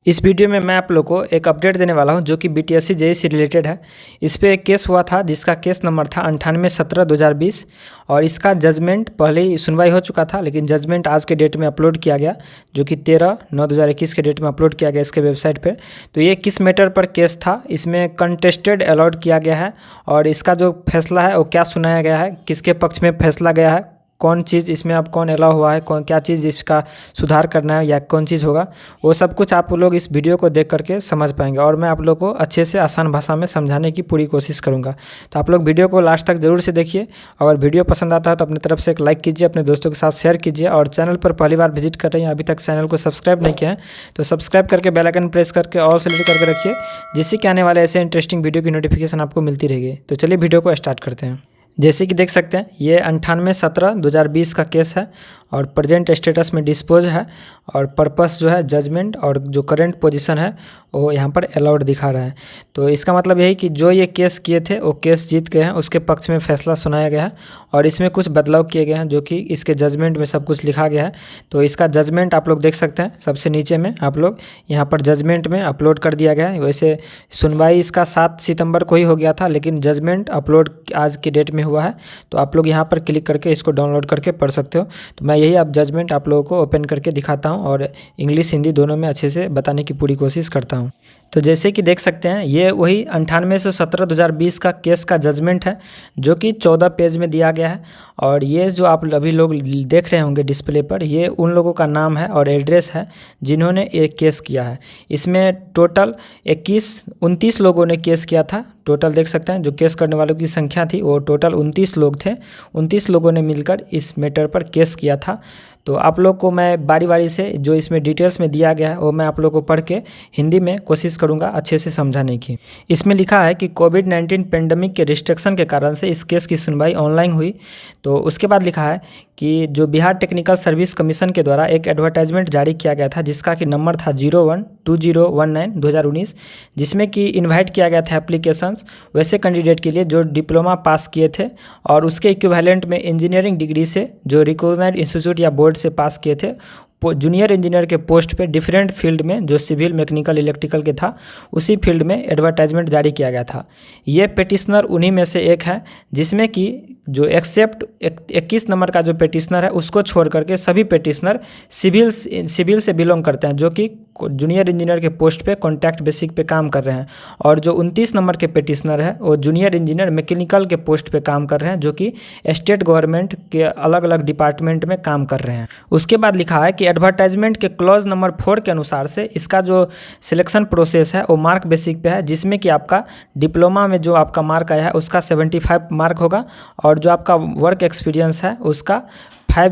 इस वीडियो में मैं आप लोग को एक अपडेट देने वाला हूं जो कि बीटीएससी जेईई से रिलेटेड है। इस पे एक केस हुआ था जिसका केस नंबर था 98/17/2020 और इसका जजमेंट पहले ही सुनवाई हो चुका था, लेकिन जजमेंट आज के डेट में अपलोड किया गया जो कि 13/9/2021 के डेट में अपलोड किया गया इसके वेबसाइट पर। तो ये किस मैटर पर केस था, इसमें कंटेस्टेड अलॉट किया गया है और इसका जो फैसला है वो क्या सुनाया गया है, किसके पक्ष में फैसला गया है, कौन चीज़ इसमें अब कौन अलाउ हुआ है, कौन क्या चीज़ इसका सुधार करना है या कौन चीज़ होगा, वो सब कुछ आप लोग इस वीडियो को देख करके समझ पाएंगे और मैं आप लोग को अच्छे से आसान भाषा में समझाने की पूरी कोशिश करूंगा। तो आप लोग वीडियो को लास्ट तक ज़रूर से देखिए। अगर वीडियो पसंद आता है तो अपनी तरफ से एक लाइक कीजिए, अपने दोस्तों के साथ शेयर कीजिए और चैनल पर पहली बार विजिट कर रहे हैं, अभी तक चैनल को सब्सक्राइब नहीं किया है तो सब्सक्राइब करके बेल आइकन प्रेस करके ऑल सेलेक्ट करके रखिए, जिससे कि आने वाले ऐसे इंटरेस्टिंग वीडियो की नोटिफिकेशन आपको मिलती रहेगी। तो चलिए वीडियो को स्टार्ट करते हैं। जैसे कि देख सकते हैं ये 98/17/2020 का केस है और प्रेजेंट स्टेटस में डिस्पोज है और पर्पस जो है जजमेंट और जो करंट पोजीशन है वो यहाँ पर अलाउड दिखा रहा है। तो इसका मतलब यही कि जो ये केस किए थे वो केस जीत गए हैं, उसके पक्ष में फैसला सुनाया गया है और इसमें कुछ बदलाव किए गए हैं जो कि इसके जजमेंट में सब कुछ लिखा गया है। तो इसका जजमेंट आप लोग देख सकते हैं सबसे नीचे में, आप लोग यहाँ पर जजमेंट में अपलोड कर दिया गया है। वैसे सुनवाई इसका 7 सितंबर को ही हो गया था, लेकिन जजमेंट अपलोड आज की डेट में हुआ है। तो आप लोग यहाँ पर क्लिक करके इसको डाउनलोड करके पढ़ सकते हो। तो मैं यही अब जजमेंट आप लोगों को ओपन करके दिखाता हूँ और इंग्लिश हिंदी दोनों में अच्छे से बताने की पूरी कोशिश करता हूँ। तो जैसे कि देख सकते हैं ये वही 98/17/2020 का केस का जजमेंट है जो कि 14 पेज में दिया गया है और ये जो आप अभी लोग देख रहे होंगे डिस्प्ले पर, ये उन लोगों का नाम है और एड्रेस है जिन्होंने एक केस किया है। इसमें टोटल 29 लोगों ने केस किया था। टोटल देख सकते हैं जो केस करने वालों की संख्या थी वो टोटल 29 लोग थे। 29 लोगों ने मिलकर इस मैटर पर केस किया था। तो आप लोग को मैं बारी बारी से जो इसमें डिटेल्स में दिया गया है वो मैं आप लोग को पढ़ के हिंदी में कोशिश करूंगा अच्छे से समझाने की। इसमें लिखा है कि कोविड-19 पेंडेमिक के रिस्ट्रिक्शन के कारण से इस केस की सुनवाई ऑनलाइन हुई। तो उसके बाद लिखा है कि जो बिहार टेक्निकल सर्विस कमीशन के द्वारा एक एडवर्टाइजमेंट जारी किया गया था जिसका कि नंबर था 012019/2019, जिसमें कि इन्वाइट किया गया था एप्लीकेशंस वैसे कैंडिडेट के लिए जो डिप्लोमा पास किए थे और उसके इक्विवेलेंट में इंजीनियरिंग डिग्री से जो रिकॉग्नाइज्ड इंस्टीट्यूट या बोर्ड से पास किए थे। जूनियर इंजीनियर के पोस्ट पे डिफरेंट फील्ड में जो सिविल, मैकेनिकल, इलेक्ट्रिकल के था उसी फील्ड में एडवर्टाइजमेंट जारी किया गया था। ये पेटिशनर उन्हीं में से एक है जिसमें कि जो एक्सेप्ट 21 नंबर का जो पेटिशनर है उसको छोड़ करके सभी पेटिशनर सिविल से बिलोंग करते हैं जो कि जूनियर इंजीनियर के पोस्ट पे कॉन्ट्रैक्ट बेसिक पे काम कर रहे हैं। और जो 29 नंबर के पेटिशनर है वो जूनियर इंजीनियर मैकेनिकल के पोस्ट पे काम कर रहे हैं जो कि स्टेट गवर्नमेंट के अलग अलग डिपार्टमेंट में काम कर रहे हैं। उसके बाद लिखा है कि एडवर्टाइजमेंट के क्लॉज नंबर 4 के अनुसार से इसका जो सिलेक्शन प्रोसेस है वो मार्क बेसिक पे है, जिसमें कि आपका डिप्लोमा में जो आपका मार्क आया है उसका 75 मार्क होगा और जो आपका वर्क एक्सपीरियंस है उसका 5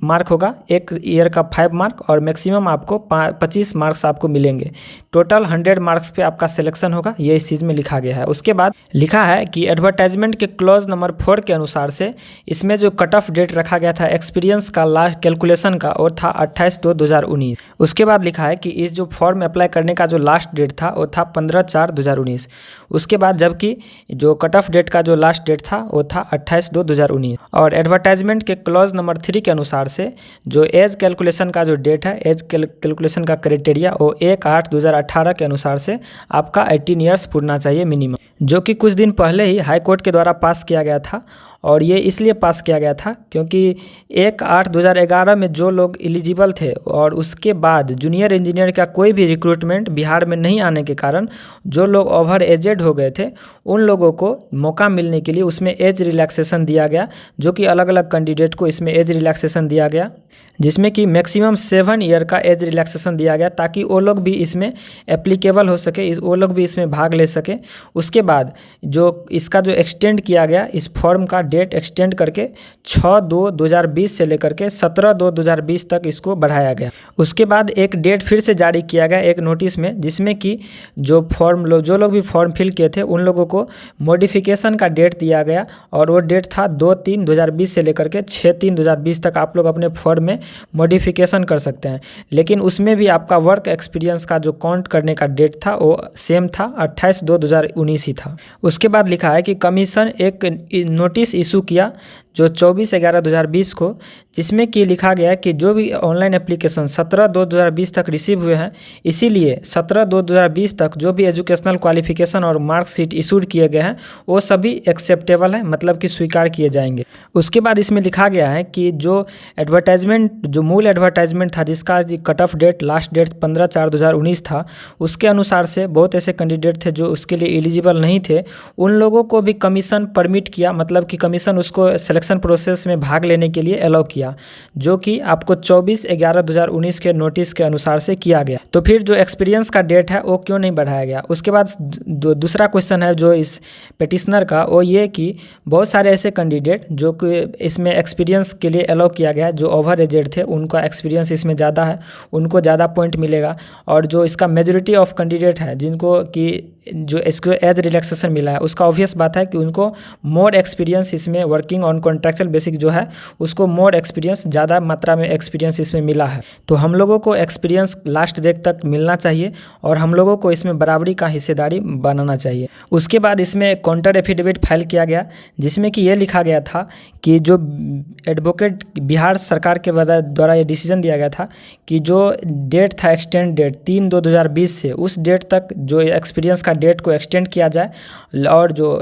मार्क होगा, एक ईयर का 5 मार्क और मैक्सिमम आपको 25 मार्क्स आपको मिलेंगे। टोटल 100 मार्क्स पे आपका सिलेक्शन होगा, ये इस चीज़ में लिखा गया है। उसके बाद लिखा है कि एडवर्टाइजमेंट के क्लॉज नंबर 4 के अनुसार से इसमें जो कट ऑफ डेट रखा गया था एक्सपीरियंस का लास्ट कैलकुलेशन का वो था 28/2/2019। उसके बाद लिखा है कि इस जो फॉर्म अप्लाई करने का जो लास्ट डेट था वो था 15/4/2019। उसके बाद जबकि जो कट ऑफ डेट का जो लास्ट डेट था वो था 28/2/2019 और एडवर्टाइजमेंट के क्लॉज नंबर 3 के अनुसार से जो एज कैलकुलेशन का जो डेट है, एज कैलकुलेशन का क्राइटेरिया वो 1/8/2018 के अनुसार से आपका 18 ईयर्स पूरना चाहिए मिनिमम, जो कि कुछ दिन पहले ही हाई कोर्ट के द्वारा पास किया गया था। और ये इसलिए पास किया गया था क्योंकि 1/8/2011 में जो लोग एलिजिबल थे और उसके बाद जूनियर इंजीनियर का कोई भी रिक्रूटमेंट बिहार में नहीं आने के कारण जो लोग ओवर एजेड हो गए थे उन लोगों को मौका मिलने के लिए उसमें एज रिलैक्सेशन दिया गया, जो कि अलग अलग कैंडिडेट को इसमें एज रिलैक्सेशन दिया गया, जिसमें कि मैक्सिमम 7 ईयर का एज रिलैक्सेशन दिया गया ताकि वो लोग भी इसमें एप्लीकेबल हो सके, वो लोग भी इसमें भाग ले सके। उसके बाद जो इसका जो एक्सटेंड किया गया, इस फॉर्म का डेट एक्सटेंड करके 6/2/2020 से लेकर के 17/2/2020 तक इसको बढ़ाया गया। उसके बाद एक डेट फिर से जारी किया गया एक नोटिस में, जिसमें कि जो लोग भी फॉर्म फिल किए थे उन लोगों को मॉडिफिकेशन का डेट दिया गया और वो डेट था 2/3/2020 से लेकर के 6/3/2020 तक आप लोग अपने फॉर्म में मॉडिफिकेशन कर सकते हैं। लेकिन उसमें भी आपका वर्क एक्सपीरियंस का जो काउंट करने का डेट था वो सेम था, 28/2/2019 ही था। उसके बाद लिखा है कि कमीशन एक नोटिस इशू किया जो 24/11/2020 को, जिसमें कि लिखा गया कि जो भी ऑनलाइन एप्लीकेशन 17/2/2020 तक रिसीव हुए हैं, इसीलिए 17/2/2020 तक जो भी एजुकेशनल क्वालिफिकेशन और मार्कशीट इशूड किए गए हैं वो सभी एक्सेप्टेबल हैं, मतलब कि स्वीकार किए जाएंगे। उसके बाद इसमें लिखा गया है कि जो एडवर्टाइजमेंट, जो मूल एडवर्टाइजमेंट था जिसका cut off date last date 15/4/2019 था, उसके अनुसार से बहुत ऐसे कैंडिडेट थे जो उसके लिए एलिजिबल नहीं थे। उन लोगों को भी कमीशन परमिट किया, मतलब कि कमीशन उसको सिलेक्शन प्रोसेस में भाग लेने के लिए अलाउ किया, जो कि आपको 24/11/2019 के नोटिस के अनुसार से किया गया। तो फिर जो एक्सपीरियंस का डेट है वो क्यों नहीं बढ़ाया गया? उसके बाद दूसरा क्वेश्चन है जो इस पिटिशनर का, वो ये कि बहुत सारे ऐसे कैंडिडेट जो कि इसमें एक्सपीरियंस के लिए अलाउ किया गया, जो ओवर एजेड थे, उनका एक्सपीरियंस इसमें ज़्यादा है, उनको ज़्यादा पॉइंट मिलेगा। और जो इसका मेजोरिटी ऑफ कैंडिडेट है जिनको कि जो इसको एज रिलैक्सेशन मिला है, उसका ऑब्वियस बात है कि उनको मोर एक्सपीरियंस इसमें वर्किंग ऑन कॉन्ट्रैक्चुअल बेसिक जो है उसको मोर एक्सपीरियंस, ज़्यादा मात्रा में एक्सपीरियंस इसमें मिला है। तो हम लोगों को एक्सपीरियंस लास्ट डेट तक मिलना चाहिए और हम लोगों को इसमें बराबरी का हिस्सेदारी बनाना चाहिए। उसके बाद इसमें काउंटर एफिडेविट फाइल किया गया, जिसमें कि ये लिखा गया था कि जो एडवोकेट बिहार सरकार के द्वारा ये डिसीजन दिया गया था कि जो डेट था एक्सटेंड डेट 3/2/2020 से, उस डेट तक जो एक्सपीरियंस का डेट को एक्सटेंड किया जाए और जो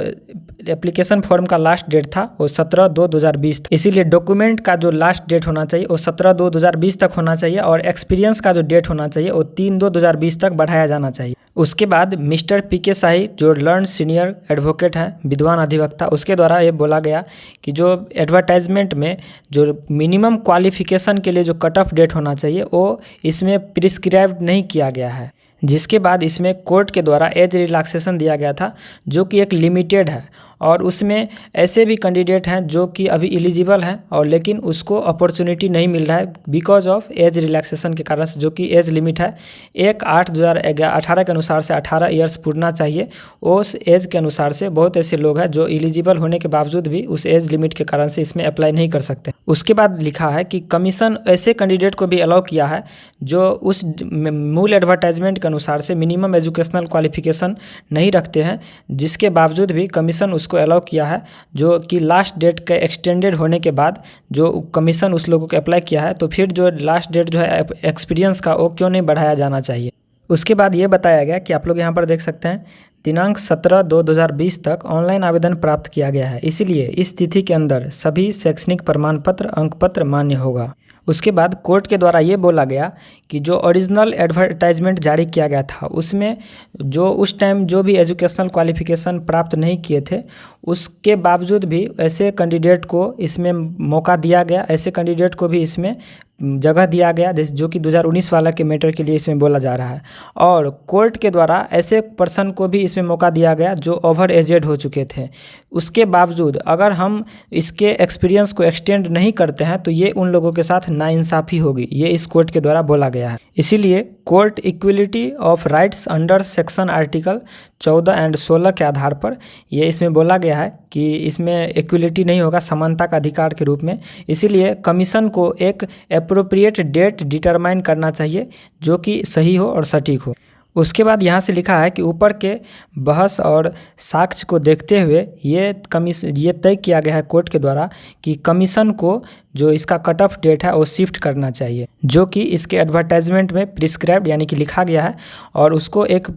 एप्लीकेशन फॉर्म का लास्ट डेट था वो 17/2/2020 था। इसीलिए डॉक्यूमेंट का जो लास्ट डेट होना चाहिए वो 17/2/2020 तक होना चाहिए और एक्सपीरियंस का जो डेट होना चाहिए वो 3/2/2020 तक बढ़ाया जाना चाहिए। उसके बाद मिस्टर पी.के. शाही जो लर्न सीनियर एडवोकेट हैं, विद्वान अधिवक्ता, उसके द्वारा ये बोला गया कि जो एडवर्टाइजमेंट में जो मिनिमम क्वालिफिकेशन के लिए जो कट ऑफ डेट होना चाहिए वो इसमें प्रिस्क्राइब्ड नहीं किया गया है, जिसके बाद इसमें कोर्ट के द्वारा एज रिलैक्सेशन दिया गया था जो कि एक लिमिटेड है। और उसमें ऐसे भी कैंडिडेट हैं जो कि अभी एलिजिबल हैं और लेकिन उसको अपॉर्चुनिटी नहीं मिल रहा है बिकॉज ऑफ एज रिलैक्सेशन के कारण से, जो कि एज लिमिट है 1/8/2018 के अनुसार से 18 ईयर्स पूरना चाहिए। उस एज के अनुसार से बहुत ऐसे लोग हैं जो एलिजिबल होने के बावजूद भी उस एज लिमिट के कारण से इसमें अप्लाई नहीं कर सकते। उसके बाद लिखा है कि कमीशन ऐसे कैंडिडेट को भी अलाउ किया है जो उस मूल एडवर्टाइजमेंट के अनुसार से मिनिमम एजुकेशनल क्वालिफिकेशन नहीं रखते हैं, जिसके बावजूद भी कमीशन को अलाउ किया है, जो कि लास्ट डेट के एक्सटेंडेड होने के बाद जो कमीशन उस लोगों को अप्लाई किया है, तो फिर जो लास्ट डेट जो है एक्सपीरियंस का वो क्यों नहीं बढ़ाया जाना चाहिए। उसके बाद ये बताया गया कि आप लोग यहाँ पर देख सकते हैं दिनांक 17/2/2020 तक ऑनलाइन आवेदन प्राप्त किया गया है, इसीलिए इस तिथि के अंदर सभी शैक्षणिक प्रमाण पत्र अंक पत्र मान्य होगा। उसके बाद कोर्ट के द्वारा ये बोला गया कि जो ओरिजिनल एडवर्टाइजमेंट जारी किया गया था उसमें जो उस टाइम जो भी एजुकेशनल क्वालिफिकेशन प्राप्त नहीं किए थे उसके बावजूद भी ऐसे कैंडिडेट को इसमें मौका दिया गया, ऐसे कैंडिडेट को भी इसमें जगह दिया गया, जैसे जो कि 2019 वाला के मैटर के लिए इसमें बोला जा रहा है। और कोर्ट के द्वारा ऐसे पर्सन को भी इसमें मौका दिया गया जो ओवर एजेड हो चुके थे। उसके बावजूद अगर हम इसके एक्सपीरियंस को एक्सटेंड नहीं करते हैं तो ये उन लोगों के साथ नाइंसाफ़ी होगी, ये इस कोर्ट के द्वारा बोला गया है। इसीलिए court equality of rights under section article 14 और 16 के आधार पर ये इसमें बोला गया है कि इसमें इक्वलिटी नहीं होगा, समानता का अधिकार के रूप में। इसीलिए कमीशन को एक एप्रोप्रिएट डेट डिटरमाइन करना चाहिए जो कि सही हो और सटीक हो। उसके बाद यहाँ से लिखा है कि ऊपर के बहस और साक्ष्य को देखते हुए ये तय किया गया है कोर्ट के द्वारा कि कमीशन को जो इसका कट ऑफ डेट है वो शिफ्ट करना चाहिए, जो कि इसके एडवर्टाइजमेंट में प्रिस्क्राइब्ड यानी कि लिखा गया है, और उसको एक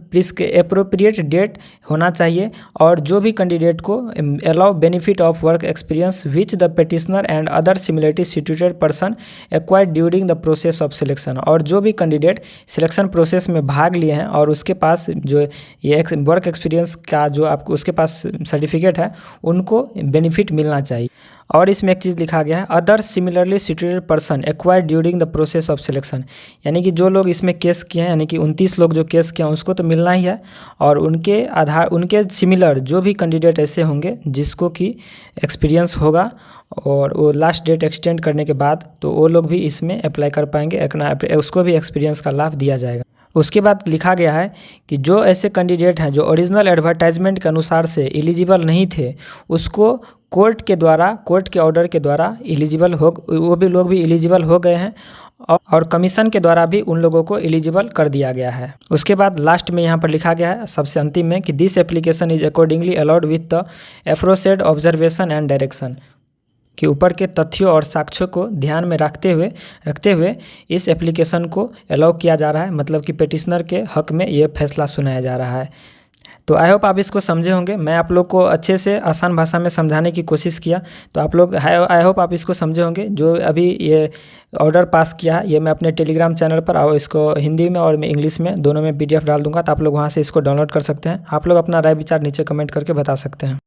एप्रोप्रिएट डेट होना चाहिए। और जो भी कैंडिडेट को allow benefit of work experience which the petitioner and other similarity situated person acquired during the process of selection, और जो भी कैंडिडेट सिलेक्शन प्रोसेस में भाग लिए हैं और उसके पास जो ये वर्क एक्सपीरियंस का जो आपको उसके पास सर्टिफिकेट है उनको बेनिफिट मिलना चाहिए। और इसमें एक चीज़ लिखा गया है other similarly situated person acquired during the process of selection, यानी कि जो लोग इसमें केस किए हैं, यानी कि 29 लोग जो केस किए हैं उसको तो मिलना ही है, और उनके आधार उनके सिमिलर जो भी कैंडिडेट ऐसे होंगे जिसको कि एक्सपीरियंस होगा और वो लास्ट डेट एक्सटेंड करने के बाद तो वो लोग भी इसमें अप्लाई कर पाएंगे, उसको भी एक्सपीरियंस का लाभ दिया जाएगा। उसके बाद लिखा गया है कि जो ऐसे कैंडिडेट हैं जो ओरिजिनल एडवर्टाइजमेंट के अनुसार से एलिजिबल नहीं थे उसको कोर्ट के ऑर्डर के द्वारा एलिजिबल हो, वो भी लोग भी एलिजिबल हो गए हैं और कमीशन के द्वारा भी उन लोगों को एलिजिबल कर दिया गया है। उसके बाद लास्ट में यहाँ पर लिखा गया है सबसे अंतिम में कि this application is accordingly allowed with the aforesaid observation and direction. कि ऊपर के तथ्यों और साक्ष्यों को ध्यान में रखते हुए इस एप्लीकेशन को अलाउ किया जा रहा है, मतलब कि पिटिशनर के हक में ये फैसला सुनाया जा रहा है। तो आई होप आप इसको समझे होंगे। मैं आप लोग को अच्छे से आसान भाषा में समझाने की कोशिश किया, तो आप लोग आई होप आप इसको समझे होंगे। जो अभी ये ऑर्डर पास किया है, ये मैं अपने टेलीग्राम चैनल पर और इसको हिंदी में और मैं इंग्लिश में दोनों में PDF डाल दूंगा, तो आप लोग वहाँ से इसको डाउनलोड कर सकते हैं। आप लोग अपना राय विचार नीचे कमेंट करके बता सकते हैं।